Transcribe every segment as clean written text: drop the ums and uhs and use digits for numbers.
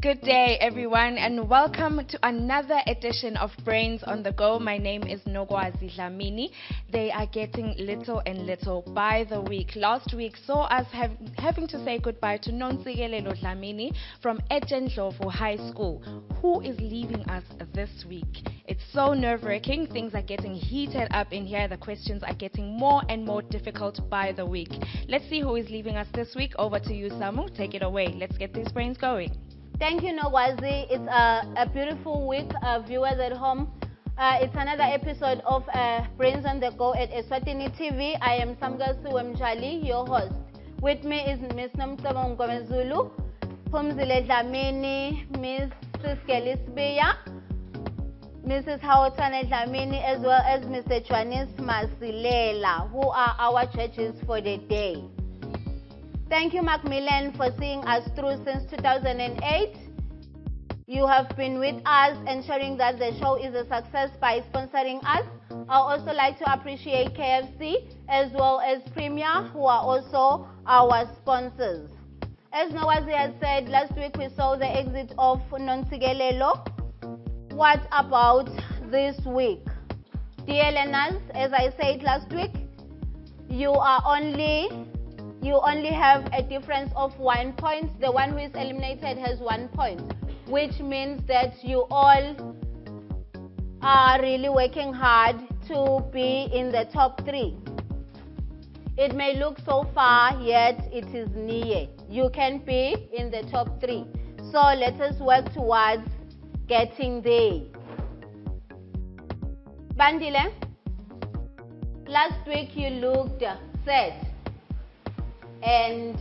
Good day, everyone, and welcome to another edition of Brains on the Go. My name is Nogwazi Dlamini. They are getting little and little by the week. Last week saw us having to say goodbye to Nontsikelelo Dlamini from Ejendlovu High School, who is leaving us this week. It's so nerve-wracking. Things are getting heated up in here. The questions are getting more and more difficult by the week. Let's see who is leaving us this week. Over to you, Samu. Take it away. Let's get these brains going. Thank you, Nogwazi. It's a beautiful week, viewers at home. It's another episode of Brains on the Go at Eswatini TV. I am Samgasu Mjali, your host. With me is Ms. Nomtamo Ngomezulu, Pumzile Dlamini, Mrs. Gelisbeya, Mrs. Hawatane Dlamini, as well as Mr. Chwanis Masilela, who are our judges for the day. Thank you, Macmillan, for seeing us through since 2008. You have been with us, ensuring that the show is a success by sponsoring us. I'd also like to appreciate KFC as well as Premier, who are also our sponsors. As Nogwazi had said, last week we saw the exit of Nontsikelelo. What about this week? Dear learners, as I said last week, you only have a difference of 1 point. The one who is eliminated has 1 point, which means that you all are really working hard to be in the top 3. It may look so far, yet it is near. You can be in the top 3. So let us work towards getting there. Bandile, last week you looked sad and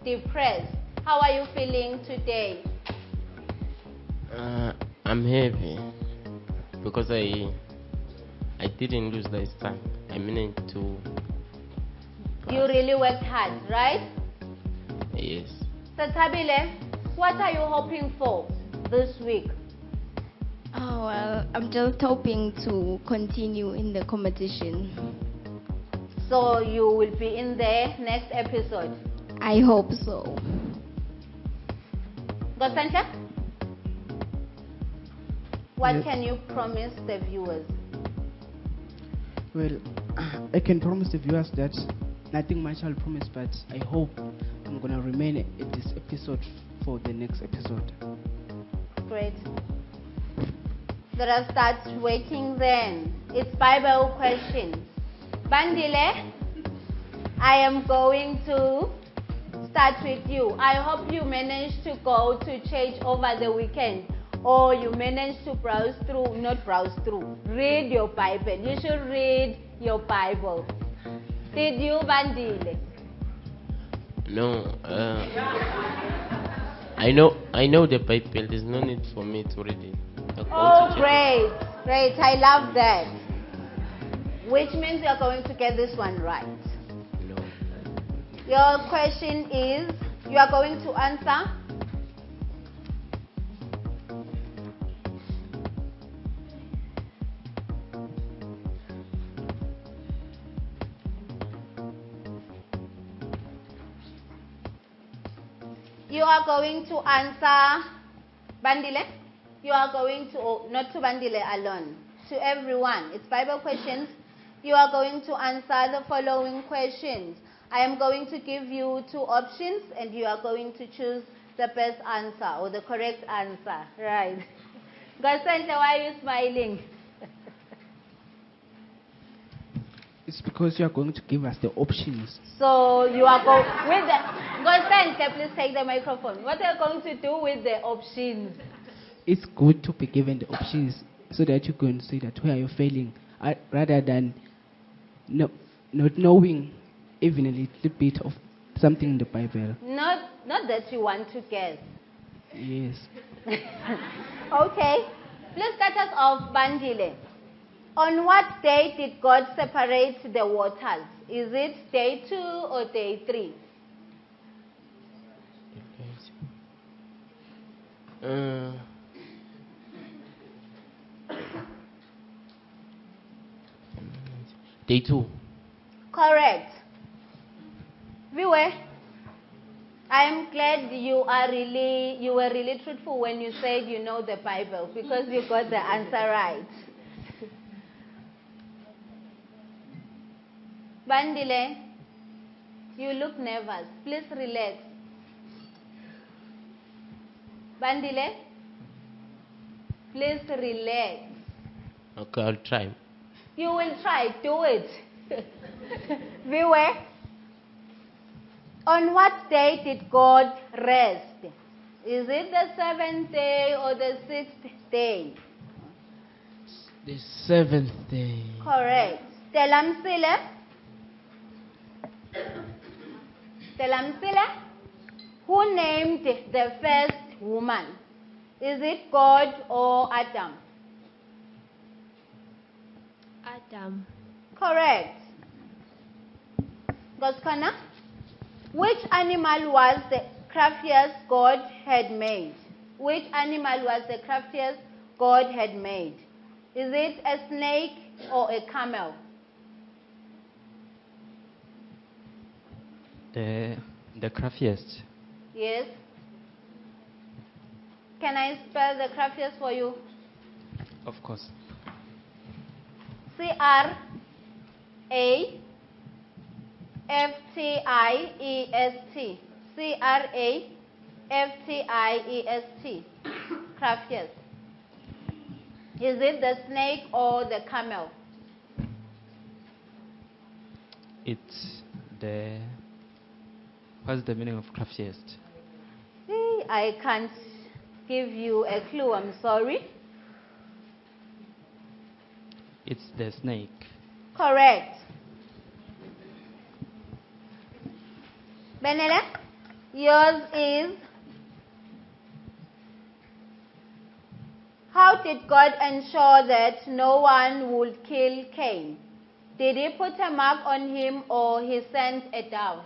depressed. How are you feeling today? I'm happy because I didn't lose this time. I managed to pass. You really worked hard, right? Yes. Satabile, what are you hoping for this week? Oh, well, I'm just hoping to continue in the competition. So you will be in the next episode? I hope so. Gosantla? What can you promise the viewers? Well, I can promise the viewers that nothing much I'll promise, but I hope I'm going to remain at this episode for the next episode. Great. Let us start working then. It's Bible questions. Bandile, I am going to start with you. I hope you managed to go to church over the weekend, or you managed to read your Bible. You should read your Bible. Did you, Bandile? No. I know the Bible. There's no need for me to read it. Oh, great. Great. I love that. Which means you're going to get this one right. No. Your question is, you are going to answer. You are going to answer, Bandile. You are going to, not to Bandile alone, to everyone. It's Bible questions. You are going to answer the following questions. I am going to give you 2 options, and you are going to choose the best answer or the correct answer. Right. Gosantla, why are you smiling? It's because you are going to give us the options. So you are going with the Gosantla, please take the microphone. What are you going to do with the options? It's good to be given the options so that you can see that where you're failing, rather than not knowing even a little bit of something in the Bible. Not that you want to guess. Yes. Okay. Please start us off, Bandile. On what day did God separate the waters? Is it day 2 or day 3? Day 2. Correct. Viwe, I'm glad you were really truthful when you said you know the Bible, because you got the answer right. Bandile, you look nervous. Please relax. Bandile, please relax. Okay, I'll try. You will try, do it. Viewer, on what day did God rest? Is it the 7th day or the 6th day? The 7th day. Correct. Telamsile? Telamsile? Who named the first woman? Is it God or Adam? Adam. Correct. Goskana? Which animal was the craftiest God had made? Which animal was the craftiest God had made? Is it a snake or a camel? The craftiest. Yes. Can I spell the craftiest for you? Of course. C-R-A-F-T-I-E-S-T. C-R-A-F-T-I-E-S-T. Craftiest. Is it the snake or the camel? It's the... What's the meaning of craftiest? I can't give you a clue, I'm sorry. It's the snake. Correct. Benele, yours is, how did God ensure that no one would kill Cain? Did he put a mark on him or he sent a dove?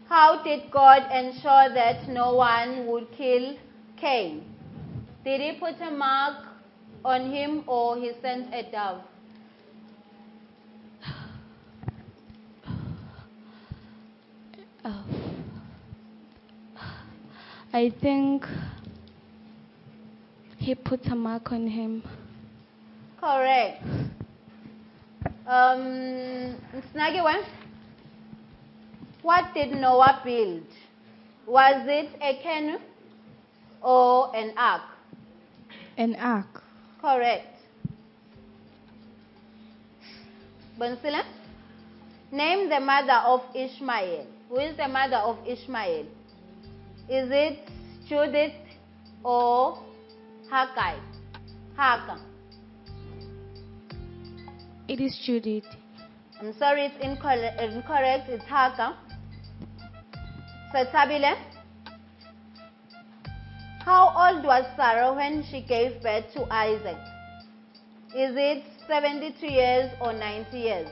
How did God ensure that no one would kill Cain? Did he put a mark on him or he sent a dove? I think he put a mark on him. Correct. Snagiwan, what did Noah build? Was it a canoe or an ark? An ark. Correct. Bonsila, name the mother of Ishmael. Who is the mother of Ishmael? Is it Judith or Hagar? Hagar. It is Judith. I'm sorry, it's incorrect. It's Hagar. Satabile, how old was Sarah when she gave birth to Isaac? Is it 72 years or 90 years?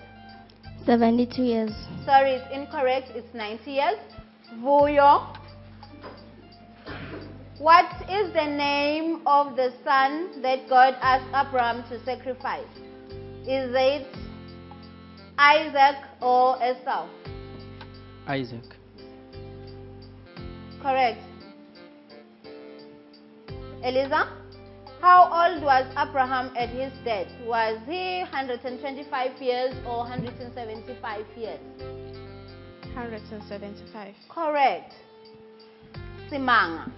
72 years. Sorry, it's incorrect. It's 90 years. Vuyo, what is the name of the son that God asked Abraham to sacrifice? Is it Isaac or Esau? Isaac. Correct. Eliza, how old was Abraham at his death? Was he 125 years or 175 years? 175. Correct. Simanga,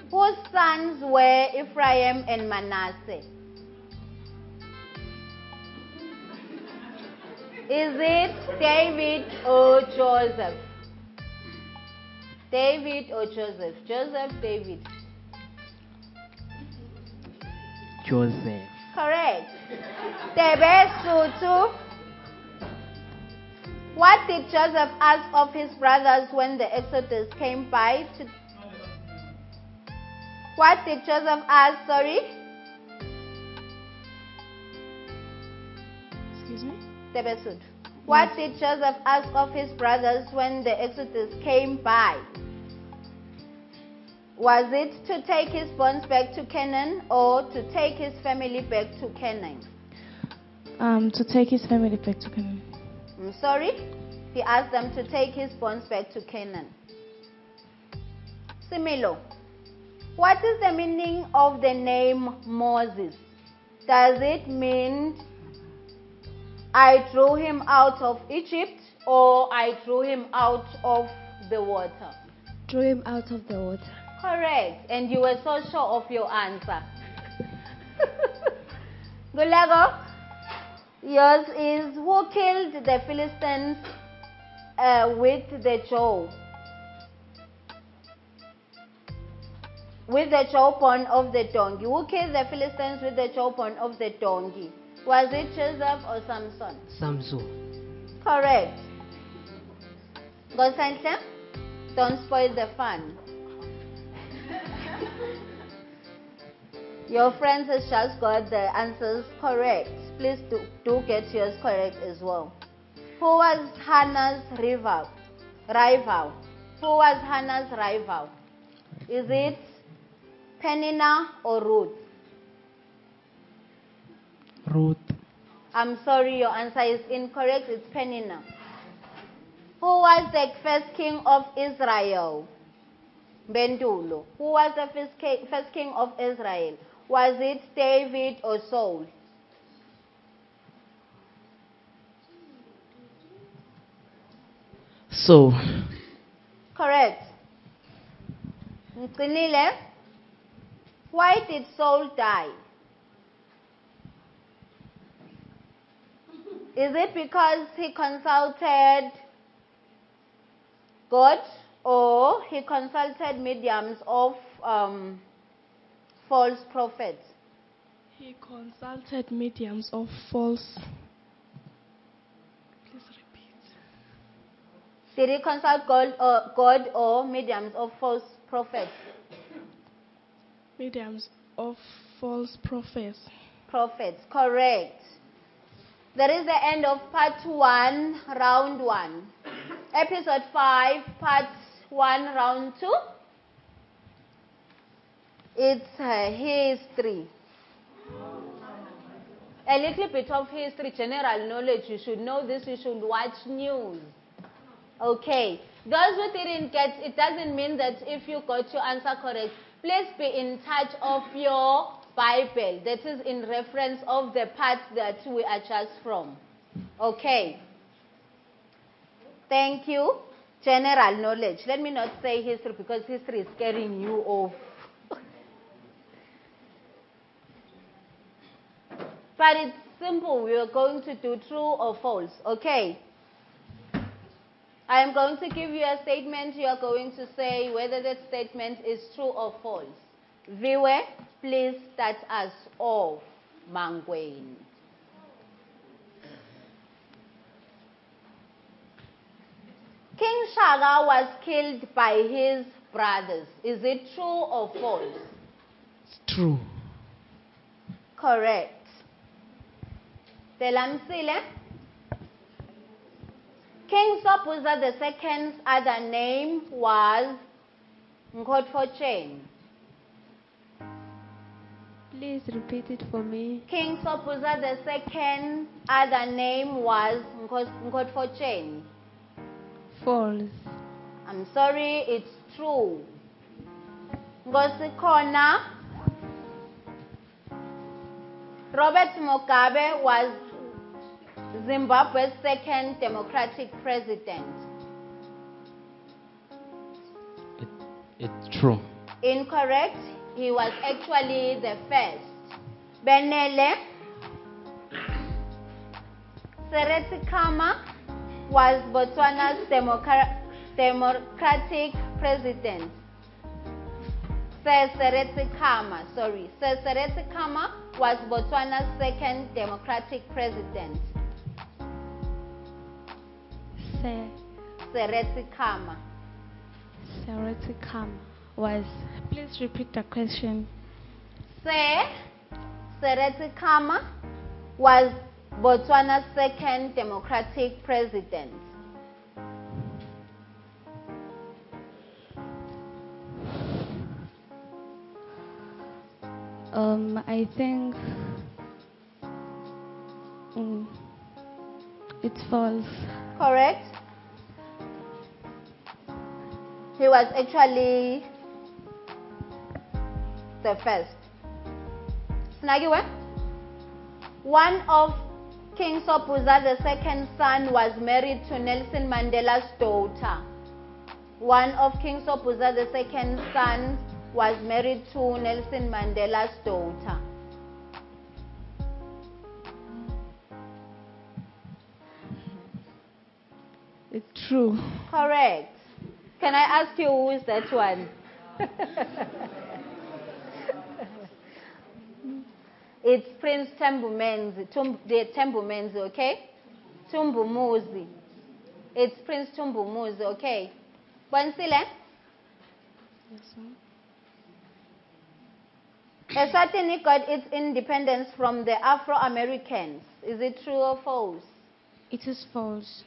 whose sons were Ephraim and Manasseh? Is it David or Joseph? David or Joseph? Joseph, David. Joseph. Correct. Tebesutu. What did Joseph ask of his brothers when the Exodus came by? What did Joseph ask? Sorry? Excuse me? Tebesut. What did Joseph ask of his brothers when the Exodus came by? Was it to take his bones back to Canaan or to take his family back to Canaan? To take his family back to Canaan. I'm sorry? He asked them to take his bones back to Canaan. Similo, what is the meaning of the name Moses? Does it mean I drew him out of Egypt or I drew him out of the water? Drew him out of the water. Correct. And you were so sure of your answer. Gulago, yours is who killed the Philistines with the jaw? With the jawbone of the donkey. Who killed the Philistines with the jawbone of the donkey? Was it Joseph or Samson? Samson. Correct. Gosantle, don't spoil the fun. Your friends has just got the answers correct. Please do get yours correct as well. Who was Hannah's rival? Who was Hannah's rival? Is it Peninnah or Ruth? Ruth. I'm sorry, your answer is incorrect. It's Peninnah. Who was the first king of Israel? Bendulo. Who was the first king of Israel? Was it David or Saul? So, Correct. Nqinile, why did Saul die? Is it because he consulted God or he consulted mediums of false prophets? He consulted mediums of false. Please repeat. Did he consult God or mediums of false prophets? Mediums of false prophets. Prophets, correct. That is the end of part 1, round 1. Episode 5, part 1, round 2. It's history. A little bit of history, general knowledge. You should know this, you should watch news. Okay. Those who didn't get, it doesn't mean that if you got your answer correct, please be in touch of your Bible. That is in reference of the part that we are just from. Okay. Thank you. General knowledge. Let me not say history because history is scaring you off. But it's simple. We are going to do true or false. Okay. I am going to give you a statement. You are going to say whether that statement is true or false. Viewer, please start us off. Mangweni. King Shaka was killed by his brothers. Is it true or false? it's true. Correct. Delamsile. King Sopuza II's other name was Nkhotfochen. Please repeat it for me. King Sopuza II's other name was Nkhotfochen. False. I'm sorry, it's true. Ngosikhona. Robert Mugabe was Zimbabwe's second democratic president. It's true. Incorrect. He was actually the first. Benele. Seretse Khama was Botswana's democratic president. Sir Seretse Khama was Botswana's second democratic president. Seretse Khama Was. Please repeat the question. Seretse Khama was Botswana's second democratic president. I think It's false. Correct. He was actually the first. Snagiwe? One of King Sobhuza II's son was married to Nelson Mandela's daughter. One of King Sobhuza II's sons was married to Nelson Mandela's daughter. It's true. Correct. Can I ask you who is that one? It's Prince Tembumenzi, okay? Tumbumuzi. It's Prince Tumbumuzi, okay? Bansile? Eswatini got its independence from the Afro-Americans. Is it true or false? It is false.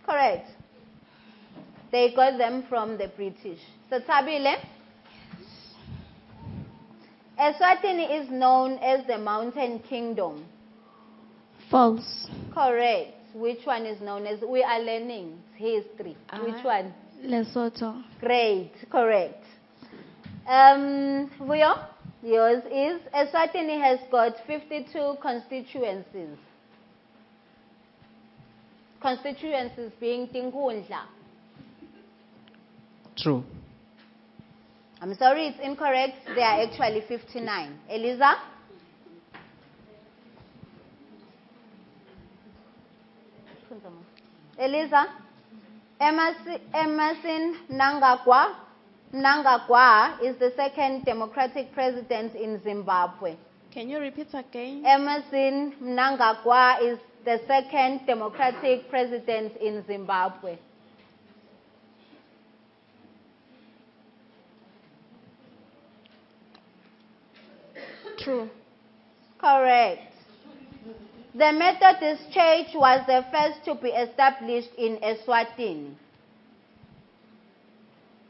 Correct. They got them from the British. So Tabile? Eswatini is known as the Mountain Kingdom. False. Correct. Which one is known as? We are learning history. Which one? Lesotho. Great. Correct. Vuyo, yours is Eswatini has got 52 constituencies. Constituencies being Tinkhundla. True. I'm sorry, it's incorrect. There are actually 59. Eliza? Eliza? Emerson Mnangagwa is the second democratic president in Zimbabwe. Can you repeat again? Emerson Mnangagwa is the second democratic president in Zimbabwe. True. Correct. The Methodist Church was the first to be established in Eswatini.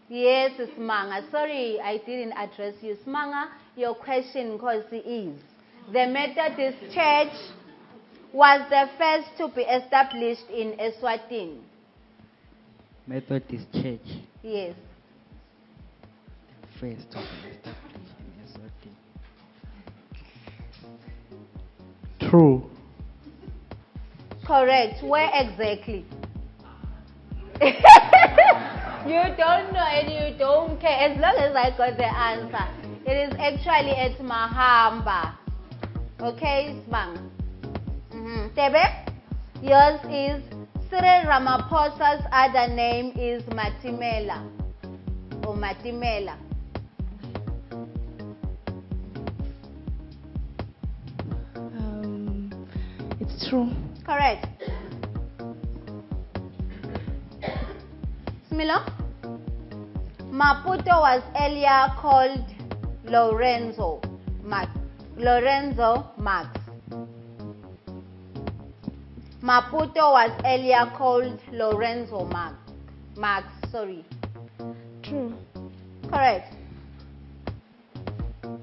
Yes, Smanga. Sorry, I didn't address you. Smanga, your question is, the Methodist Church was the first to be established in Eswatini. Methodist Church. Yes. First to be established in Eswatini. True. Correct. Where exactly? You don't know and you don't care. As long as I got the answer. It is actually at Mahamba. Okay, Smang. Tebe? Yours is Cyril Ramaphosa's other name is Matimela. Or Matimela. It's true. Correct. Smilo? Maputo was earlier called Lorenzo Max. Maputo was earlier called Lorenzo Max. True. Correct.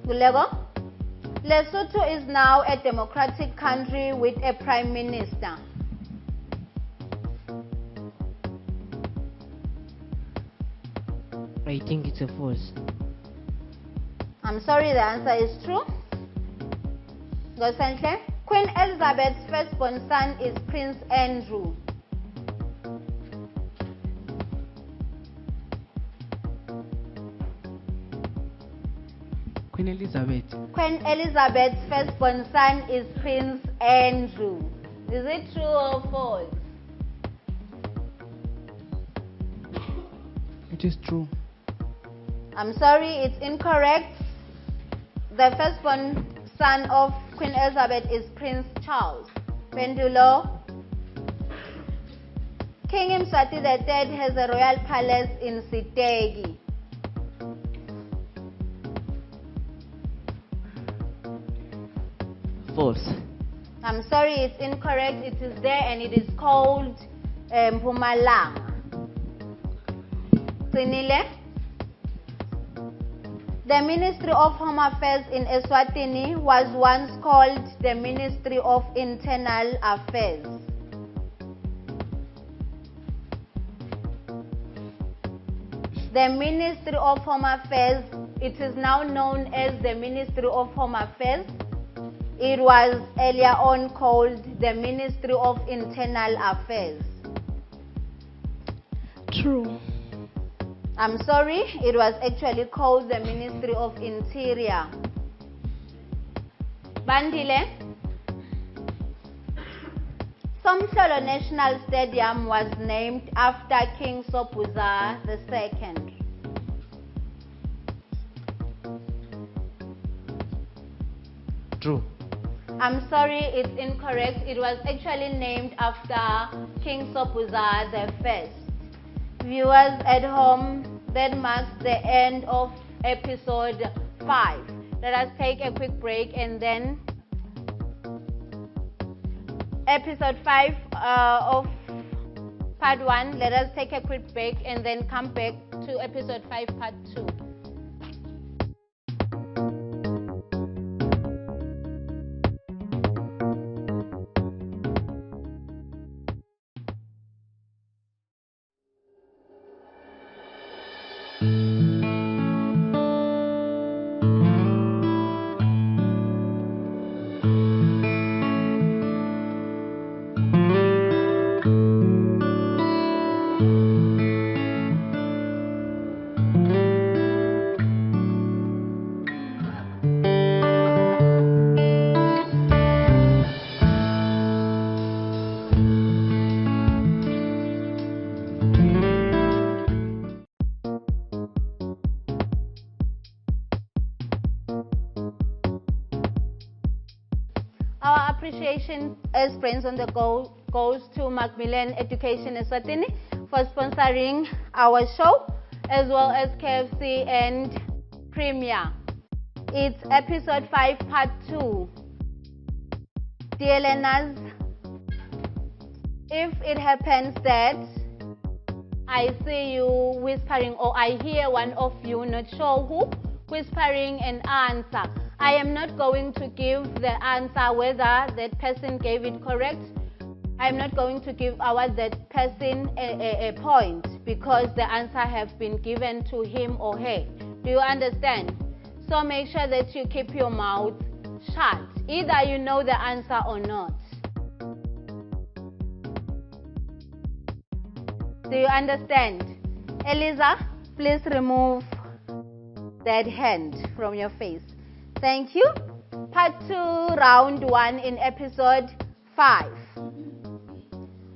Gulego? Lesotho is now a democratic country with a prime minister. I think it's a false. I'm sorry, the answer is true. Go Santle. Queen Elizabeth's firstborn son is Prince Andrew. Queen Elizabeth. Queen Elizabeth's firstborn son is Prince Andrew. Is it true or false? It is true. I'm sorry, it's incorrect. The firstborn son of Queen Elizabeth is Prince Charles. Pendulo. King Mswati III has a royal palace in Sitegi. False. I'm sorry, it's incorrect. It is there and it is called Mpumalanga. Sinile? The Ministry of Home Affairs in Eswatini was once called the Ministry of Internal Affairs. The Ministry of Home Affairs, it is now known as the Ministry of Home Affairs. It was earlier on called the Ministry of Internal Affairs. True. I'm sorry, it was actually called the Ministry of Interior. Bandile. Somhlolo National Stadium was named after King Sobhuza II. True. I'm sorry, it's incorrect. It was actually named after King Sobhuza I. Viewers at home, that marks the end of episode 5. Let us take a quick break and then episode 5 of part 1. Let us take a quick break and then come back to episode 5 part 2. Our appreciation as Brains on the Go goes to Macmillan Education Eswatini for sponsoring our show, as well as KFC and Premier. It's episode 5 part 2. Dear learners, if it happens that I see you whispering or I hear one of you, not sure who, whispering an answer, I am not going to give the answer whether that person gave it correct. I am not going to give that person a point because the answer has been given to him or her. Do you understand? So make sure that you keep your mouth shut. Either you know the answer or not. Do you understand? Eliza, please remove that hand from your face. Thank you. Part 2, round 1 in episode 5.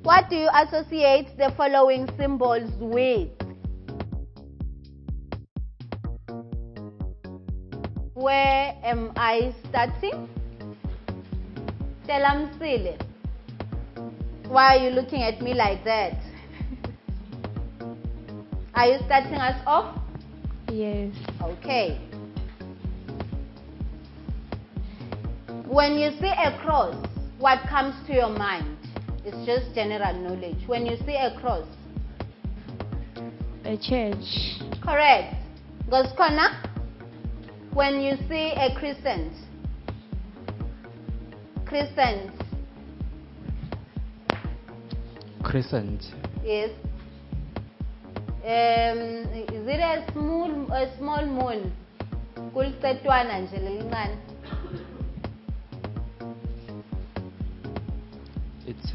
What do you associate the following symbols with? Where am I starting? Telamsile. Why are you looking at me like that? Are you starting us off? Yes. Okay. When you see a cross, what comes to your mind? It's just general knowledge. When you see a cross. A church. Correct. Goskona, when you see a crescent. Crescent. Crescent. Yes. Is it a small moon? Kulsetwana nje lelincane. It's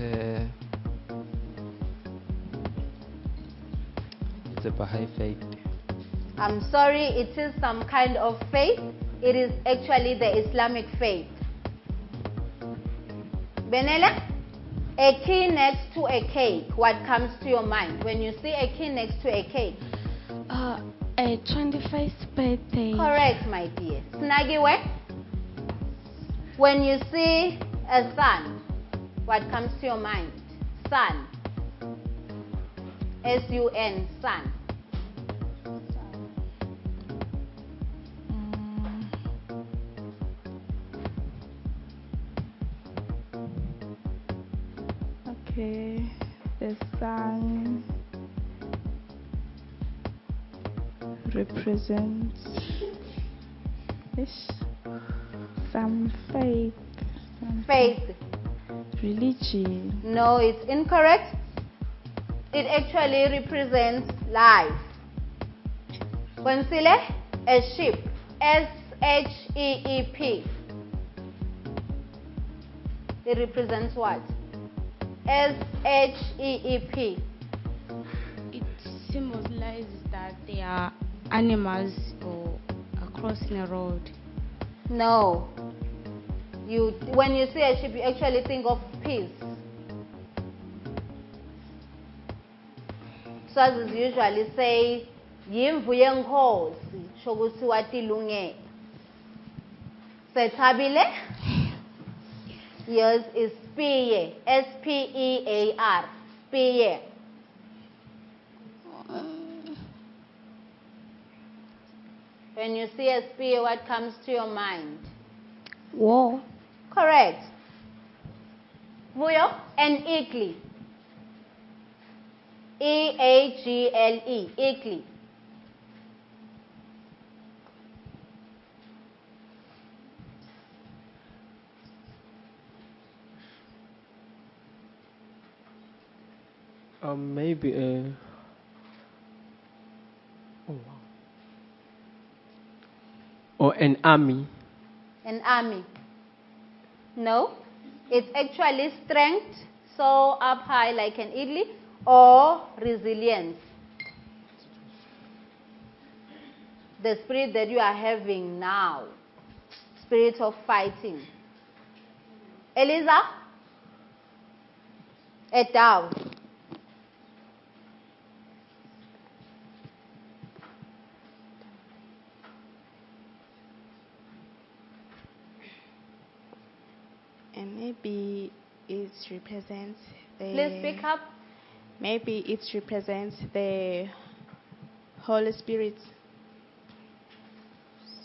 a Baha'i faith. I'm sorry, it is some kind of faith. It is actually the Islamic faith. Benela, a key next to a cake. What comes to your mind when you see a key next to a cake? A 21st birthday. Correct, my dear. Snagiwe, when you see a sun, what comes to your mind? Sun. S-U-N, sun. Okay. The sun represents Ish. Some faith. Faith. Religion. No, it's incorrect. It actually represents life. Konsile, a sheep. S-H-E-E-P. It represents what? S-H-E-E-P. It symbolizes that they are animals or are crossing a road. No. When you see a sheep, you actually think of peace. Swazi's usually say, Yimvu yenkosi, shokuthi watilunge. Sethabile? Yours is spear. S-P-E-A-R. Spear. When you see a spear, what comes to your mind? War. Correct. Vuyo and eagle. E-A-G-L-E. Eagle. Maybe a. Oh wow. Or an army. An army. No. It's actually strength, so up high like an eagle, or resilience. The spirit that you are having now. Spirit of fighting. Eliza? A dove. And maybe it represents the. Please speak up. Maybe it represents the Holy Spirit.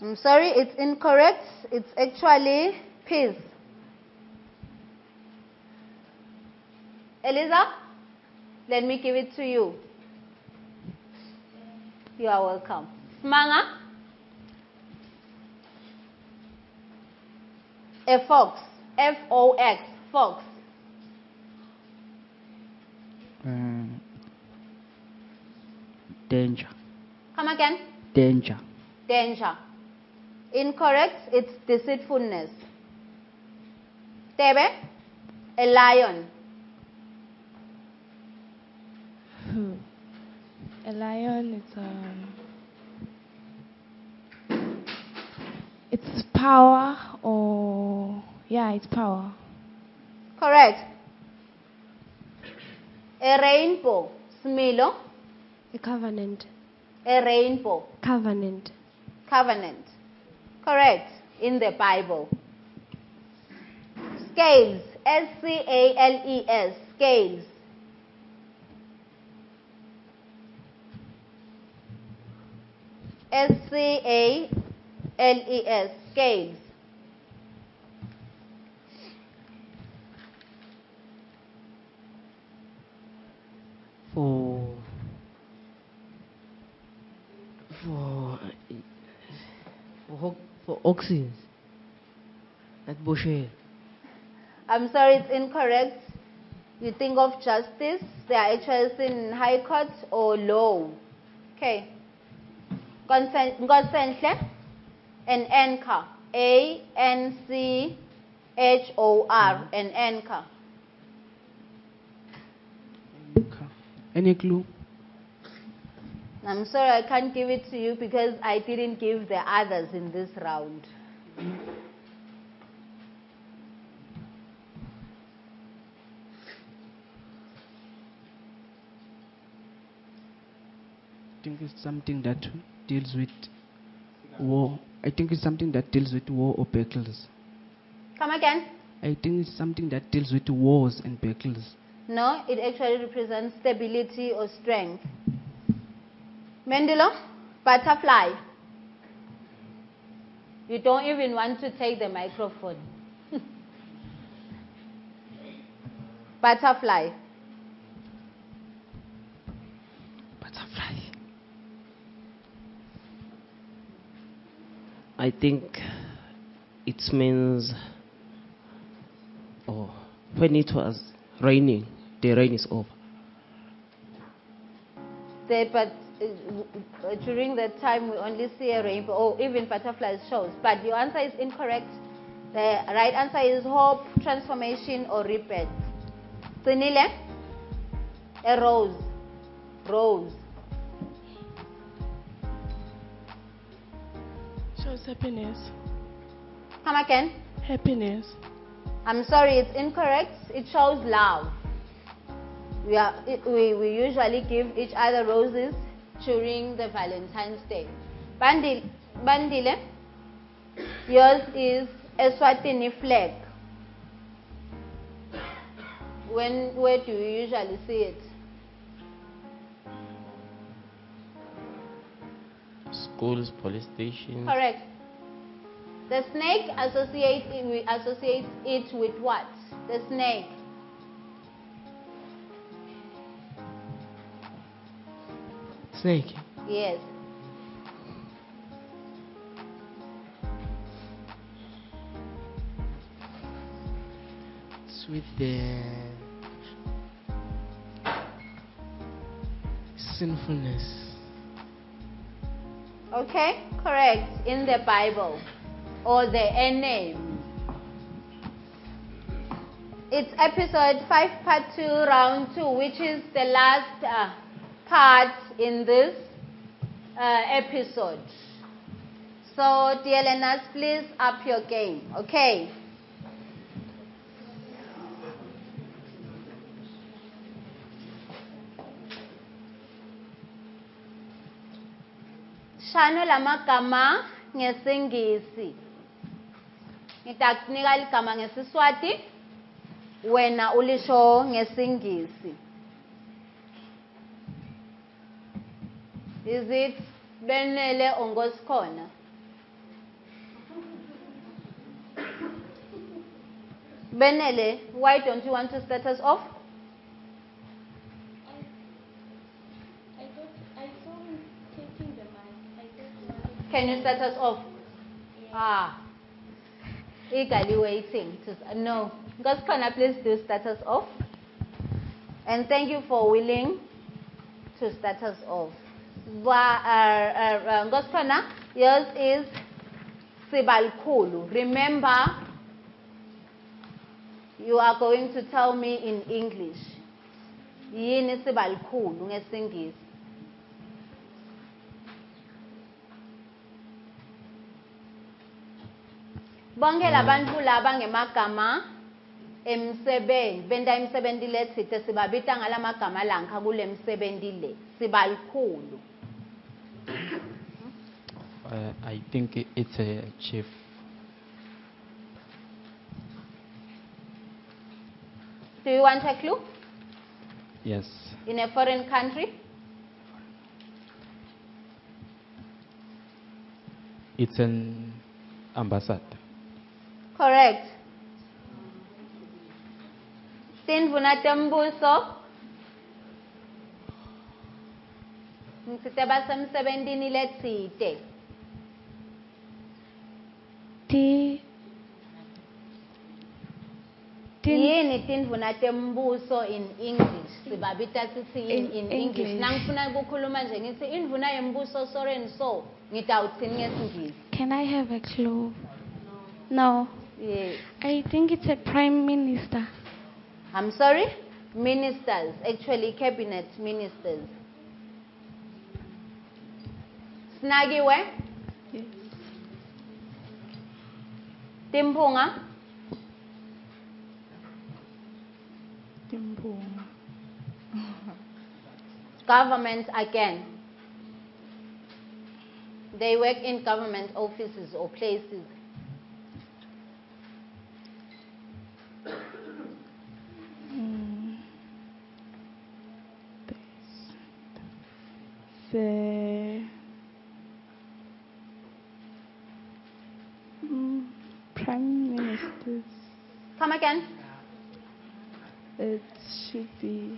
I'm sorry, it's incorrect. It's actually peace. Eliza, let me give it to you. You are welcome. Smanga? A fox. F-O-X. Fox. Danger. Come again. Danger. Danger. Incorrect. It's deceitfulness. Tebe? A lion. A lion it's power or it's power. Correct. A rainbow. Smilo. A covenant. A rainbow. Covenant. Covenant. Correct. In the Bible. Scales. S-C-A-L-E-S. Scales. S-C-A-L-E-S. Scales. For oxen. That bushel. I'm sorry, it's incorrect. You think of justice. They are actually seen in high court or law. Okay. Ngosenhle. An anchor. A-N-C-H-O-R. An anchor. Any clue? I'm sorry, I can't give it to you because I didn't give the others in this round. I think it's something that deals with war. I think it's something that deals with war or battles. Come again? I think it's something that deals with wars and battles. No, it actually represents stability or strength. Mendelo, butterfly. You don't even want to take the microphone. Butterfly. Butterfly. I think it means when it was raining, the rain is over. But during that time we only see a rainbow or even butterflies shows. But your answer is incorrect. The right answer is hope, transformation, or rebirth. Tsinile? A rose. Rose. Shows happiness. Come again. Happiness. I'm sorry, it's incorrect. It shows love. We usually give each other roses during the Valentine's Day. Bandile, yours is Eswatini flag. Where do you usually see it? Schools, police stations. Correct. The snake associates it with what? The snake. Snake. Yes. It's with the sinfulness. Okay, correct. In the Bible or the name. It's episode 5, part 2, round 2, which is the last part in this episode. So, dear learners, please up your game, okay? Shano lamagama ngesingisi. Ngitakunika ligama ngesiswati, wena ulisho ngesingisi. Is it Benele Ongosikhona? Benele, why don't you want to start us off? I saw him taking the mic. Can you start us off? Yeah. Eagerly waiting. No. Ngosikhona, please do start us off. And thank you for willing to start us off. Ngosikhona, yours is Sibalkhulu. Remember, you are going to tell me in English. Yini Sibalkhulu ngesingisi? Bonke labantu laba ngemagama emsebenzi benta imsebenzi letsite sibabita ngalamagama lankha kule msebenzi le Sibalkhulu. I think it's a chief. Do you want a clue? Yes. In a foreign country? It's an ambassador. Correct. Tindvuna tembuso. Ngitsite basemsebentini letsite. Yini tindvuna tembuso in English? Sibabita sisi in English. Nangifuna kukhuluma nje ngithi indvuna yembuso so and so. Ngitawutsini ngesingisi. Can I have a clue? No. Yes. I think it's a prime minister. I'm sorry? Ministers, actually cabinet ministers. Snagiwe? Yes. Timpunga? Timpunga. Government again. They work in government offices or places. The prime ministers. Come again. It should be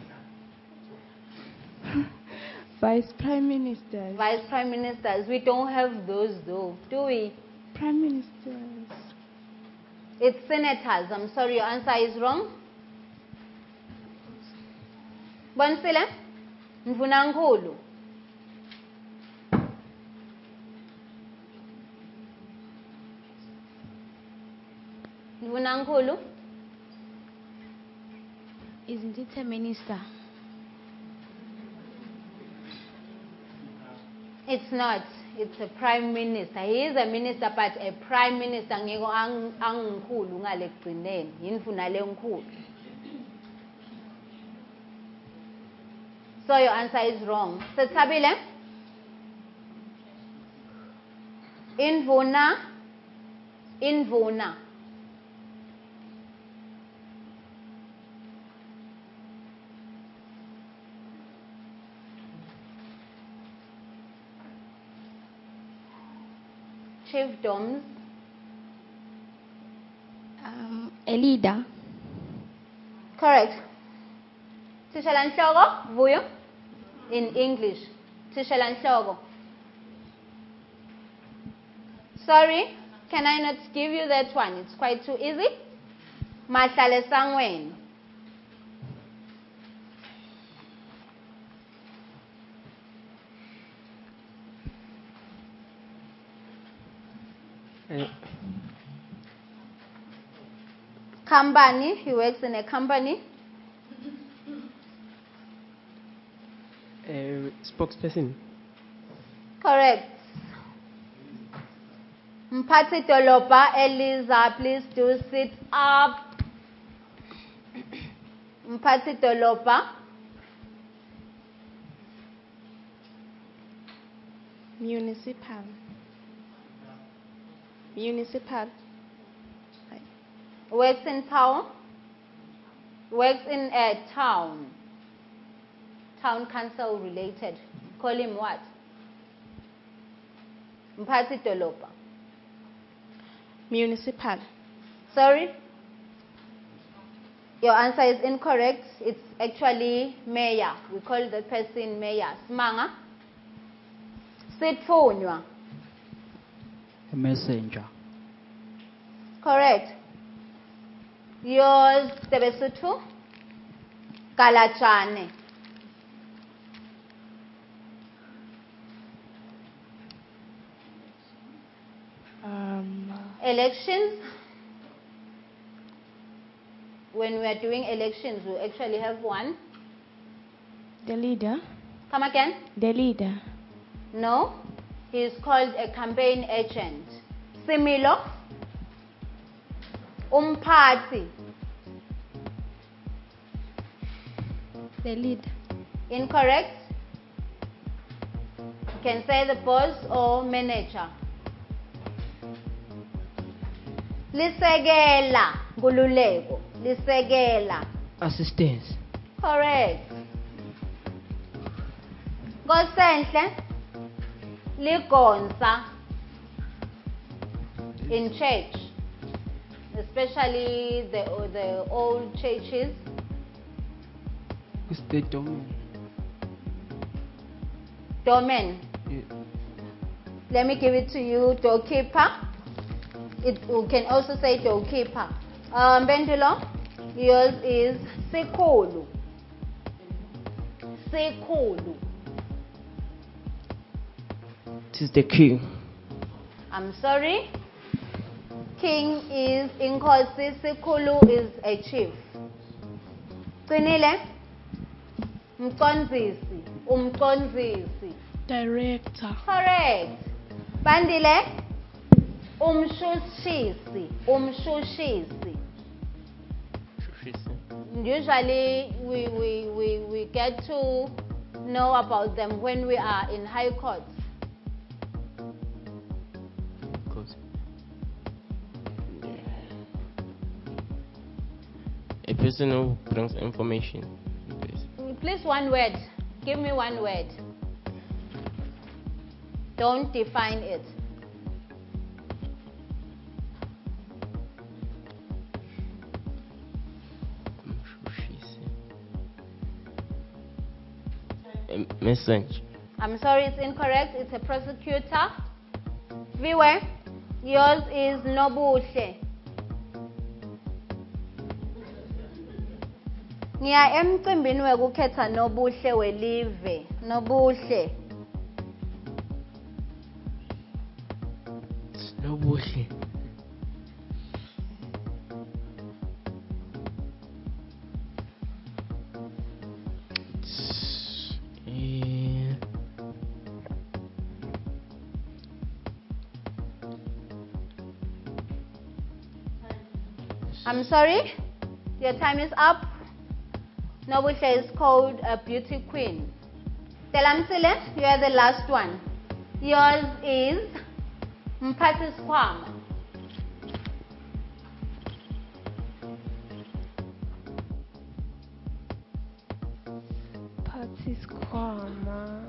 vice prime ministers. Vice prime ministers. We don't have those though, do we? Prime ministers. It's senators. I'm sorry, your answer is wrong. Bonisile? Mvunankulu. Mvunankulu? Isn't it a minister? It's not. It's a prime minister. He is a minister, but a prime minister ngeko angkhulu ngale gcineni. Yindvuna lenkulu. So your answer is wrong. Sethabile? Indvuna. Chiefdoms. A leader. Correct. Tishala Nhloko, Vuyo. In English. Tishala Nhloko. Sorry, can I not give you that one? It's quite too easy. Mahlale Sangweni. Company, he works in a company. Spokesperson. Correct. Mphathi Dolopa, Eliza, please do sit up. Mphathi Dolopa. Municipal. Works in town. Works in a town. Town council related. Call him what? Mphathi Dolopa. Municipal. Sorry? Your answer is incorrect. It's actually mayor. We call that person mayor. Smanga. Sitfunywa. A messenger. Correct. Yours, Tebesuthu. Kalachane. Elections. When we are doing elections, we actually have one. The leader? Come again? The leader. No. He is called a campaign agent. Similo. Umphathi. The leader. Incorrect. You can say the boss or manager. Lisekela. Ngululeko. Lisekela. Assistance. Correct. Ngosenhle. Ligonsa. In church. Especially the old churches. It's the domain. Domain. Yeah. Let me give it to you. Doorkeeper. You can also say doorkeeper. Bendulo, yours is Sekulu. Sekulu. It is the king. I'm sorry. King is Inkosi. Sekulu is a chief. Qinile. Mkonzisi. Umkonzisi. Director. Correct. Bandile. Umshushisi. Umshushisi. Usually we get to know about them when we are in high courts. A person who brings information. Please, one word. Give me one word. Don't define it. Message. I'm sorry, it's incorrect. It's a prosecutor. Viwe, Yours is Nobuhle. Ngiya emcimbini wekukhetha Nobuhle welive. Nobuhle. Nobuhle. I'm sorry, your time is up. Nobuhle is called a beauty queen. Telamsile, you are the last one. Yours is Mphathiskwama. Mphathiskwama.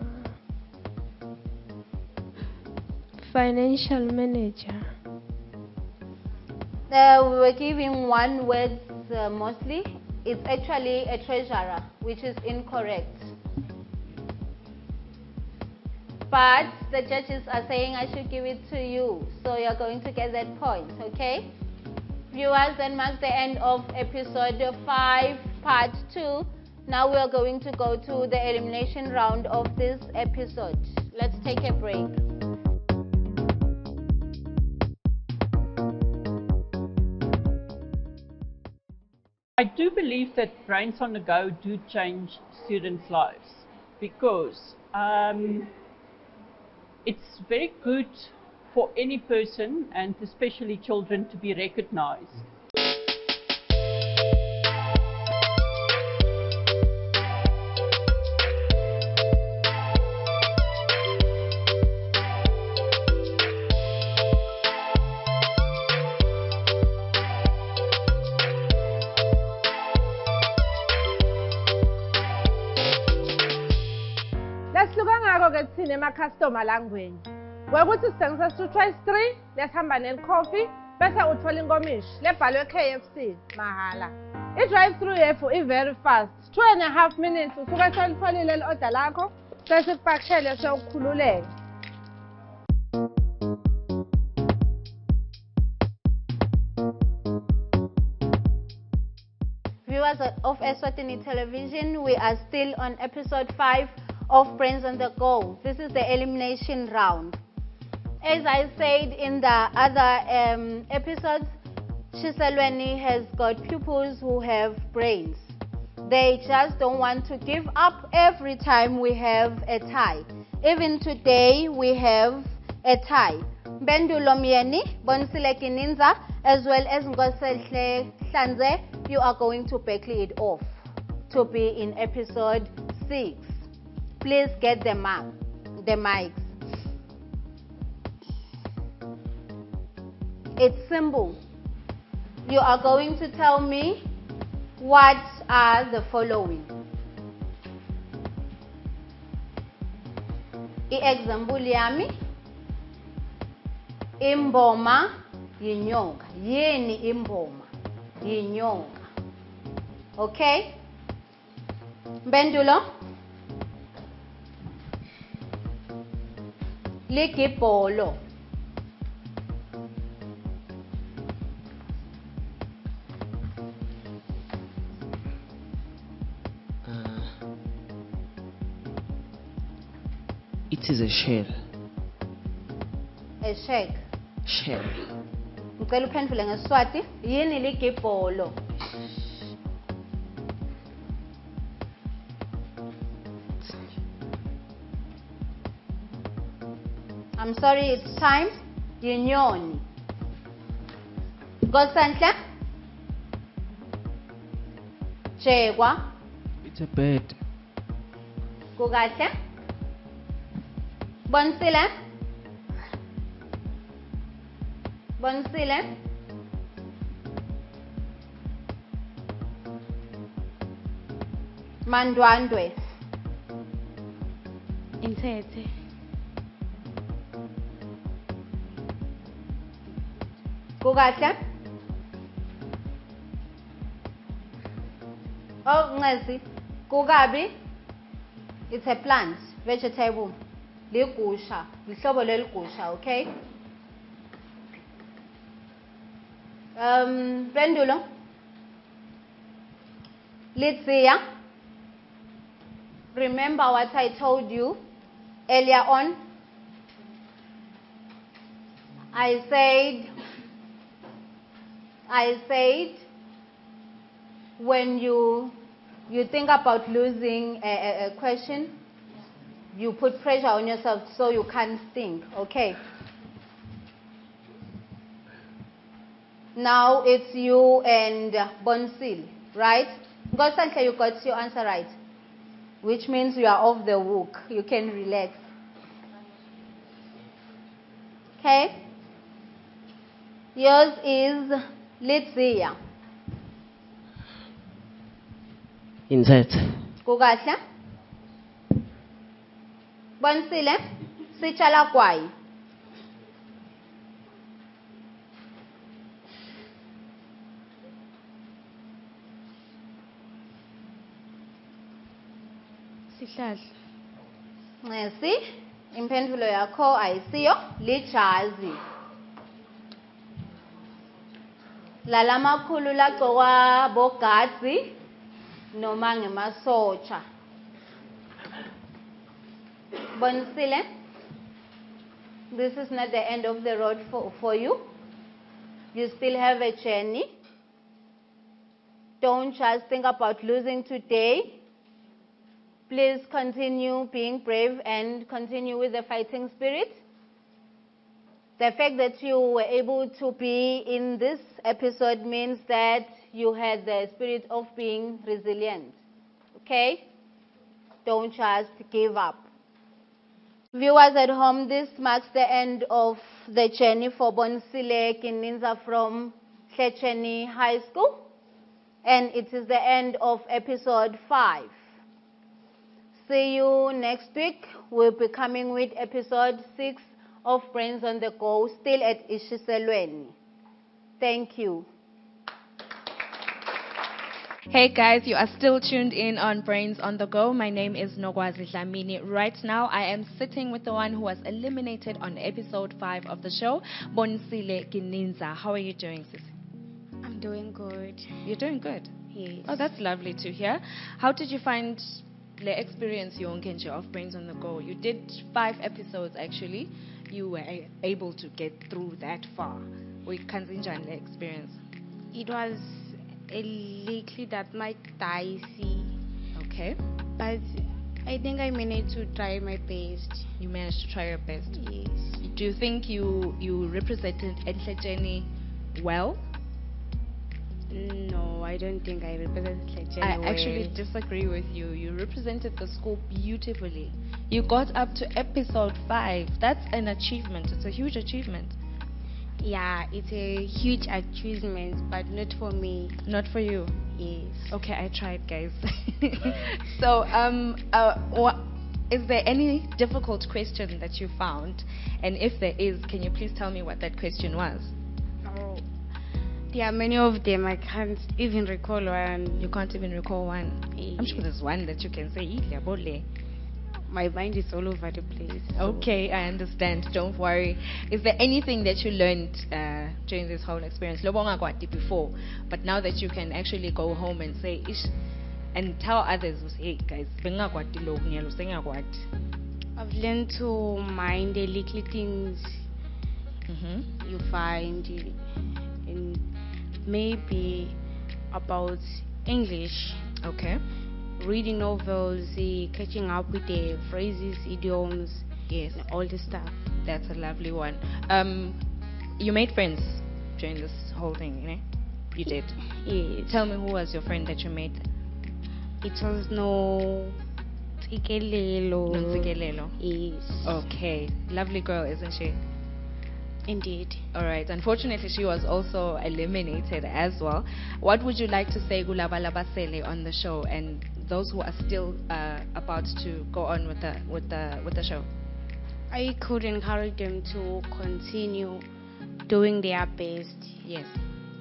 Financial manager. We were giving one word mostly. It's actually a treasurer, which is incorrect. But the judges are saying I should give it to you, so you're going to get that point, okay? Viewers, that marks the end of episode 5, part 2. Now we are going to go to the elimination round of this episode. Let's take a break. I do believe that Brains on the Go do change students' lives because it's very good for any person and especially children to be recognized. Customer language. We're going to send us to choice 3. Let's have an coffee. Bese uthola inkomishi lebhalwe KFC mahala. I-drive-through yethu very fast. 2.5 minutes usuke solitholile le-order lakho bese kupakishele sokukhululeka. Viewers of Eswatini television, we are still on episode 5 of Brains on the Go. This is the elimination round. As I said in the other episodes, Shiselweni has got pupils who have brains. They just don't want to give up every time we have a tie. Even today we have a tie. Bendulo Mieni, Bonsile Kininza, as well as Ngosehle Hlanze, you are going to battle it off to be in episode 6. Please get the mics. It's simple. You are going to tell me what are the following. Example yami, imboma yinyonga. Yeni imboma yinyonga. Okay? Bendulo? Likipolo. It is a shell. A shell. Shell. Ngicela uphendule ngeSiswati. Yini likipolo? I'm sorry, it's time. Yinyoni. Gosanhla? Jekwa? It's a bird. Kukahle? Bonsile? Bonsile? Mandwandwe? Intete. Kukahle? Oh, Ngesi. Kukabi? It's a plant, vegetable. Ligusha. Lihlobo leligusha, okay? Pendulo. Let's see. Remember what I told you earlier on? I said when you think about losing a question, you put pressure on yourself so you can't think, okay? Now it's you and Bonsil, right? Gosanhle, you got your answer right, which means you are off the hook. You can relax. Okay? Yours is Litsia. Inside. Kukahle? Bonsile, sichala kwai. Sihlahla. Nesi, impendulo yakho ayisiyo, lijazi. Lala makhulu lagqokwa bogadzi noma ngemasotsha. Bonisile, this is not the end of the road for you. You still have a journey. Don't just think about losing today. Please continue being brave and continue with the fighting spirit. The fact that you were able to be in this episode means that you had the spirit of being resilient. Okay? Don't just give up. Viewers at home, this marks the end of the journey for Bonisile Kininza from Hlecheni High School. And it is the end of episode 5. See you next week. We'll be coming with episode 6 of Brains on the Go, still at Ishiselweni. Thank you. Hey guys, you are still tuned in on Brains on the Go. My name is Nogwazi Dlamini. Right now, I am sitting with the one who was eliminated on episode 5 of the show, Bonisile Kininza. How are you doing, sis? I'm doing good. You're doing good? Yes. Oh, that's lovely to hear. How did you find the experience of Brains on the Go? You did 5 episodes actually. You were able to get through that far. We can't enjoy the experience. It was a little that might dicey. Okay. But I think I managed to try my best. You managed to try your best? Yes. Do you think you represented Hlecheni well? No, I don't think I represented Hlecheni well. I actually disagree with you. You represented the school beautifully. You got up to episode 5. That's an achievement. It's a huge achievement. Yeah, it's a huge achievement, but not for me. Not for you? Yes. Okay, I tried, guys. So, is there any difficult question that you found? And if there is, can you please tell me what that question was? Oh, there are many of them. I can't even recall one. You can't even recall one? Yes. I'm sure there's one that you can say. My mind is all over the place. So. Okay, I understand. Don't worry. Is there anything that you learned during this whole experience? Before, but now that you can actually go home and say, ish, and tell others, hey guys, I've learned to mind the little things you find, and maybe about English. Okay. Reading novels, catching up with the phrases, idioms, yes, all the stuff. That's a lovely one. You made friends during this whole thing, you know? You did? Yes. Tell me, who was your friend that you made? It was no Ntsikelelo. Yes. Okay. Lovely girl, isn't she? Indeed. All right. Unfortunately, she was also eliminated as well. What would you like to say, Gulabalabasele, on the show and those who are still about to go on with the show? I could encourage them to continue doing their best. Yes.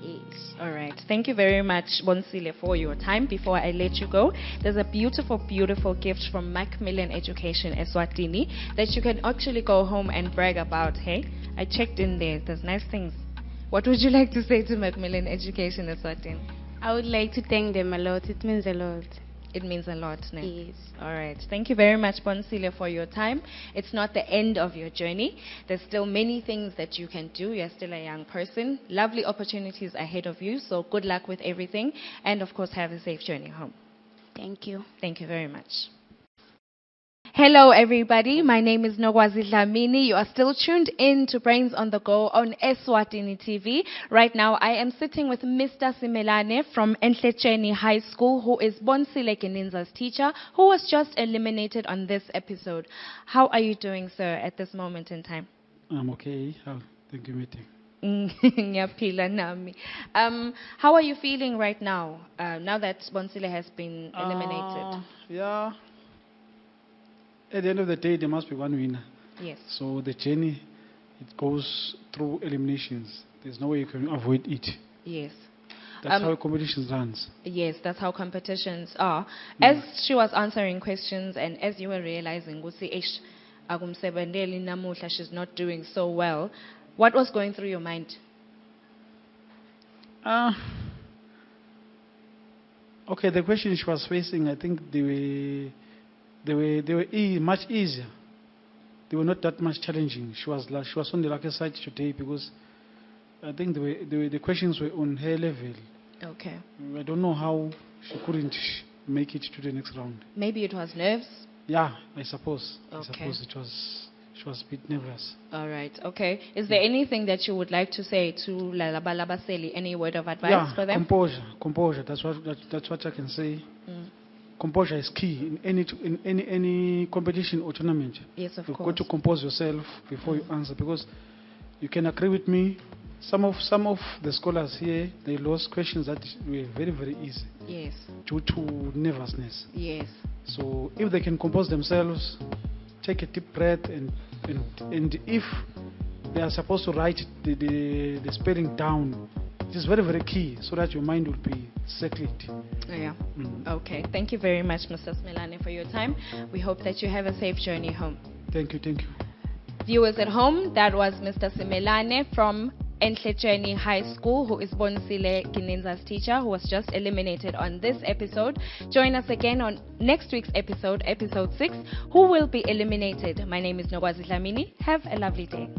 Yes. All right. Thank you very much, Bonisile, for your time. Before I let you go, there's a beautiful, beautiful gift from Macmillan Education Eswatini that you can actually go home and brag about. Hey, I checked in there. There's nice things. What would you like to say to Macmillan Education Eswatini? I would like to thank them a lot. It means a lot. It means a lot, ne? Yes. All right. Thank you very much, Bonsile, for your time. It's not the end of your journey. There's still many things that you can do. You're still a young person. Lovely opportunities ahead of you. So good luck with everything. And, of course, have a safe journey home. Thank you. Thank you very much. Hello, everybody. My name is Nogwazi Dlamini. You are still tuned in to Brains on the Go on Eswatini TV. Right now, I am sitting with Mr. Simelane from Eswatini High School, who is Bonsile Gininza's teacher, who was just eliminated on this episode. How are you doing, sir, at this moment in time? I'm okay. Thank you, meeting. Ngiyaphila nami. How are you feeling right now, now that Bonsile has been eliminated? Yeah. At the end of the day, there must be one winner. Yes. So the journey, it goes through eliminations. There's no way you can avoid it. Yes. That's how competition runs. Yes, that's how competitions are. As she was answering questions and as you were realizing, she's not doing so well, what was going through your mind? Okay, the question she was facing, I think they were much easier. They were not that much challenging. She was on the lucky side today because I think the questions were on her level. Okay. I don't know how she couldn't make it to the next round. Maybe it was nerves? Yeah, I suppose. Okay. I suppose she was a bit nervous. All right. Okay. Is there anything that you would like to say to Lalabalabaseli? Any word of advice for them? Composure. That's what I can say. Composure is key in any competition or tournament. Yes, of course. You've got to compose yourself before you answer, because you can agree with me. Some of the scholars here, they lost questions that were very, very easy. Yes. Due to nervousness. Yes. So if they can compose themselves, take a deep breath, and if they are supposed to write the spelling down, it is very, very key so that your mind will be settled. Yeah. Okay. Thank you very much, Mr. Smelane, for your time. We hope that you have a safe journey home. Thank you. Viewers at home, that was Mr. Simelane from Eswatini High School, who is Bonsile Gininza's teacher, who was just eliminated on this episode. Join us again on next week's episode 6, who will be eliminated. My name is Nogwazi Dlamini. Have a lovely day.